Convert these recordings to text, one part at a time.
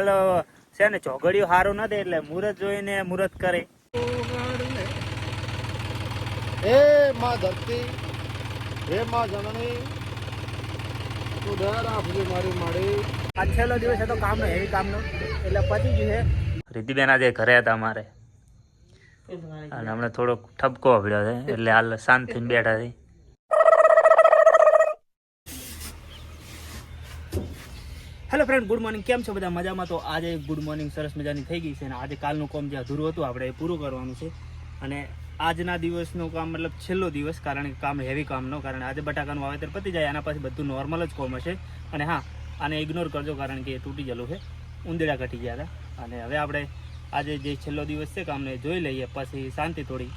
હાલો છે ને ચોઘડિયું સારું નથી એટલે મુહૂર્ત જોઈને મુહૂર્ત કરે. હે માં ધરતી, હે માં જનની, તું દયા રાખજે મારી માડી. આ છેલ્લો દિવસ હતો કામનો, હેવી કામનો, એટલે પતી ગયું છે. રિદ્ધિબેન આજે ઘરે હતા અમારે અને હમણાં થોડોક ઠપકો પડ્યો છે એટલે હાલ શાંત થઈને બેઠા છે. Hello friend, good morning. કેમ છો બધા? મજામાં? તો આજે ગુડ મોર્નિંગ સરસ મજાની થઈ ગઈ છે અને આજે કાલનું કામ જે અધૂરું હતું આપણે એ પૂરું કરવાનું છે. અને આજના દિવસનું કામ મતલબ છેલ્લો દિવસ, કારણ કે કામ હેવી કામનો, કારણ આજે બટાકાનું વાવેતર પતી જાય આના પછી બધું નોર્મલ જ કામ હશે. અને હા, આને ઇગ્નોર કરજો કારણ કે એ તૂટી ગયેલું છે, ઉંદેડા ઘટી ગયા હતા. અને હવે આપણે આજે જે છેલ્લો દિવસ છે કામને જોઈ લઈએ, પછી શાંતિ થોડી.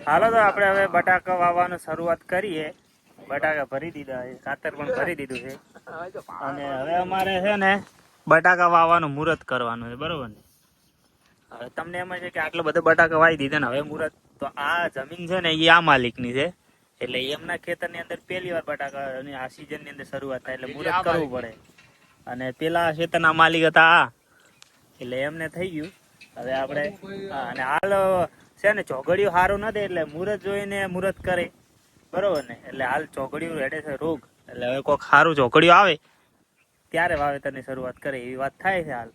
હાલો તો આપણે હવે બટાકા વાવવાનું શરૂઆત કરીએ. બટાકા ભરી દીધા છે, ખાતર પણ ભરી દીધું છે અને હવે અમારે છે ને બટાકા વાવવાનું મુહૂર્ત કરવાનું છે, બરોબર ને? હવે તમને એમ છે કે આટલો બધો બટાકા વાવી દીધા ને હવે મુહૂર્ત, તો આ જમીન છે ને એ આ માલિકની છે, એટલે એમના ખેતરની અંદર પહેલી વાર બટાકા આ સિઝનની અંદર શરૂઆત થાય એટલે મુહૂર્ત કરવું પડે. અને પેલા ખેતરના માલિક હતા આ, એટલે એમને થઈ ગયું. હવે આપણે અને હાલ છે ને ચોઘડિયું સારું નથી એટલે મુહૂર્ત જોઈને મુહૂર્ત કરે, બરોબર ને? એટલે હાલ ચોઘડિયું હેડે છે રોગ, એટલે હવે કોઈક સારું ચોઘડિયું આવે ત્યારે વાવેતરની શરૂઆત કરે એવી વાત થાય છે હાલ.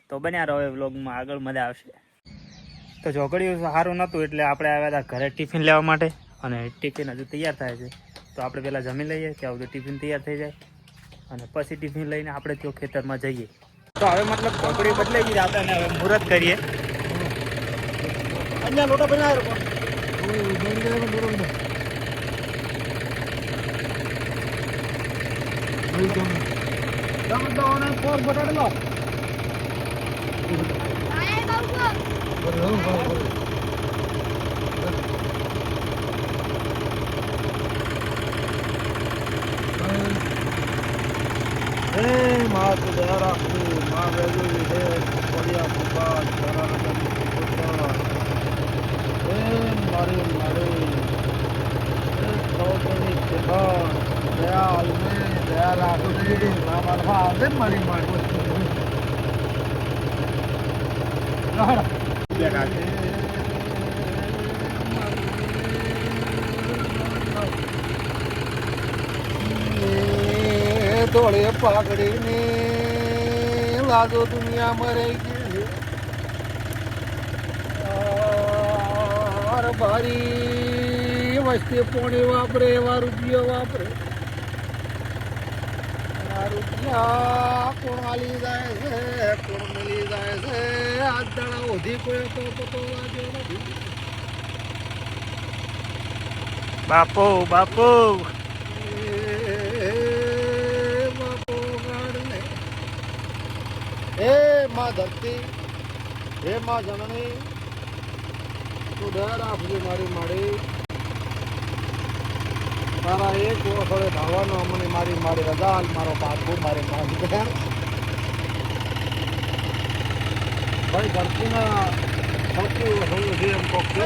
તો બન્યા રહો એ વ્લોગમાં, આગળ મજા આવશે. તો ચોઘડિયું સારું નહોતું એટલે આપણે આવ્યા હતા ઘરે ટિફિન લેવા માટે, અને ટિફિન હજુ તૈયાર થાય છે. તો આપણે પહેલાં જમી લઈએ, ત્યાં બધું ટિફિન તૈયાર થઈ જાય અને પછી ટિફિન લઈને આપણે ત્યાં ખેતરમાં જઈએ. તો હવે મતલબ ચોકડી બદલાઈ ગઈ આપણે, અને હવે મુહૂર્ત કરીએ. અહીંયા લોટા બનાવ્યો માં તું દયા રાખજે, માં વેલું હે પડ્યા ભૂપા તારા નગરની પુત્ર. હે મારી મારી, હે સૌની ખેતર, દયા આલમે, દયા રાખજે. ના મારવા આવે મારી મારી ધોળે પાઘડીને લાજો દુનિયામાં રહી ગઈ. ભારી વસ્તી પોણી વાપરે એવા રૂપિયો વાપરે, રૂપિયા કોણ આલી જાય છે, કોણ મળી જાય છે. આજ દાડા ઓધી કોઈ તો પતો લાગ્યો નથી. બાપો બાપો હે માં ધરતી, હે માં જનની, તું દયા રાખજે મારી માડી. તારા એક વખતે ધાવાનો અમને મારી મારી રજા, મારો બાપુ મારી મારી બહેન. ભાઈ ધરતીના સૌથી જે એમ કોક છે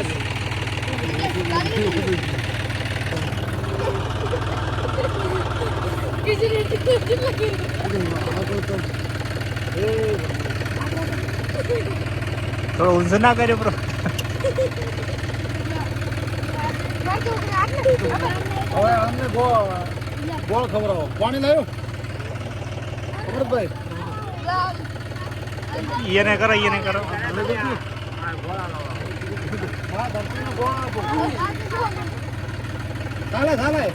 થોડો ઊંઝો ના કર્યો બ્રો. હવે અમને ગોળ ખવડાવો. પાણી લાવ્યો ખબર ભાઈ? એને કરો, એને કરો. ચાલે ચાલે ચાલે.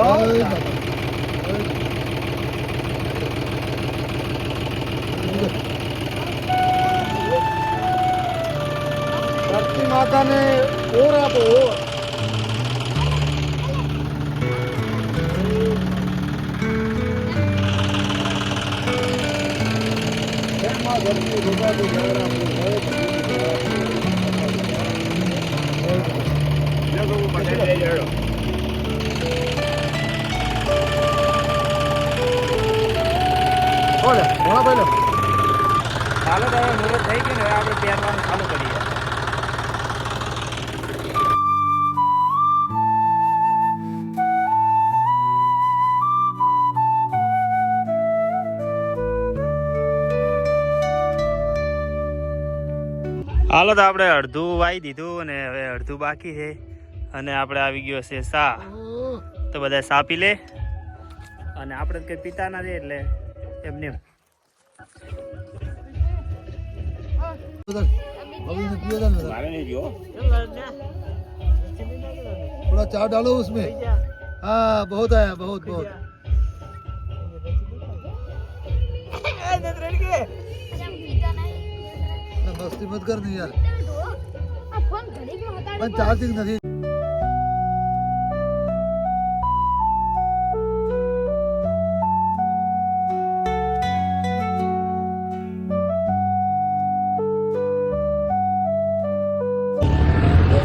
ધરતી માતાને ઓર આપો ઓર. જય માં ધરતી ભગવાન જય રામ જય બોલે ઘણા ભાઈ ચાલો તો હવે મુહૂર્ત થઈ ગયું ને હવે આપણે પહેરવાનું ચાલુ કરીએ. હાલો તો આપણે અડધું વાઈ દીધું અને હવે અડધું બાકી છે અને આપણે આવી ગયો છે સા. તો બધા સા પી લે અને આપણે કંઈ પીતા નથી એટલે એમને अभी निकलिए था मेरा મારે નહીં જો थोड़ा चाय डालो उसमें हाँ बहुत आया बहुत बहुत मस्ती मत कर नहीं यार પણ ચાર્જિંગ નથી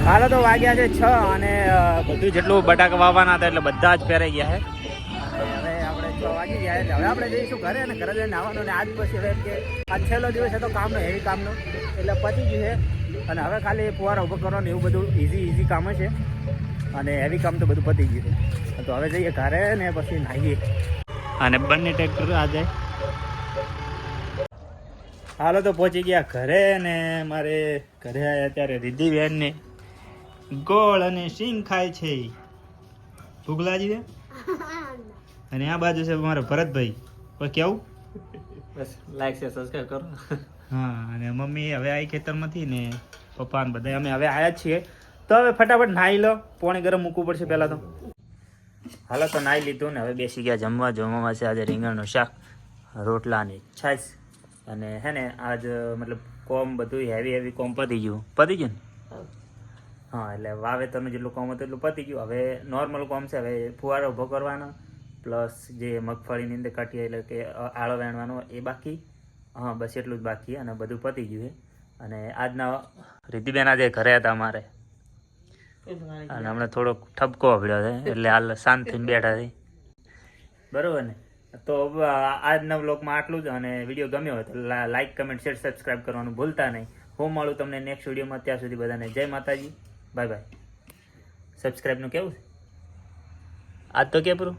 હાલો તો વાગ્યા છે 6 અને બધું જેટલું બટાકા વાવવાના હતા એટલે બધા જ પહેરાઈ ગયા છે. હવે આપણે 6 વાગી ગયા એટલે હવે આપણે જઈશું ઘરે અને ઘરે જઈને આવવાનું અને આજ પછી હવે કે આ છેલ્લો દિવસ હતો કામનો હેવી કામનો એટલે પતી ગયું છે અને હવે ખાલી ફુવારા ઊભો કરવાનું એવું બધું ઇઝી કામ છે અને હેવી કામ તો બધું પતી ગયું છે. તો હવે જઈએ ઘરે ને પછી નાહીએ અને બંને ટ્રેક્ટર આ જાય. હાલો તો પહોંચી ગયા ઘરે ને મારે ઘરે આવ્યા ત્યારે રિદ્ધિબેન ને ગોળ અને સિંગ ખાય છે. ભૂખ લાગી છે અને આ બાજુ છે મારો ભરતભાઈ. પણ કેવું બસ લાઈક છે સબસ્ક્રાઇબ કરો. હા અને મમ્મી હવે આવી ખેતરમાંથી ને પપ્પા ને બધા અમે હવે આવ્યા જ છીએ. તો હવે ફટાફટ નાહી લો, પાણી ગરમ મૂકવું પડશે પહેલાં તો. હાલો તો નાહી લીધું ને હવે બેસી ગયા જમવા. જમવામાં છે આજે રીંગણનું શાક, રોટલાની છાશ અને હે ને આજ મતલબ કોમ બધું હેવી કોમ પતી ગયું ને હા એટલે વાવેતરનું જેટલું કોમ હતું એટલું પતી ગયું. હવે નોર્મલ કોમ છે, હવે ફુવારો ઊભો કરવાનો પ્લસ જે મગફળીની અંદર કાઢીએ એટલે કે આળો વેણવાનો એ બાકી. હા બસ એટલું જ બાકી અને બધું પતી ગયું છે. અને આજના રિદ્ધિબેન આજે ઘરે હતા અમારે અને હમણાં થોડોક ઠપકો પડ્યો છે એટલે હાલ શાંત થઈને બેઠા છે. બરોબર ને? તો આજના વ્લોગમાં આટલું જ અને વિડીયો ગમ્યો હોય તો લાઈક કમેન્ટ શેર સબસ્ક્રાઈબ કરવાનું ભૂલતા નહીં. હું મળું તમને નેક્સ્ટ વિડીયોમાં. ત્યાં સુધી બધાને જય માતાજી, બાય બાય. સબસ્ક્રાઈબનું કેવું છે આજ તો કે પૂરું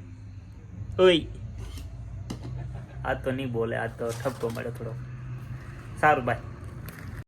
ઓય આજ તો નહીં બોલે, આજ તો ઠપકો મળે થોડો. સારું બાય.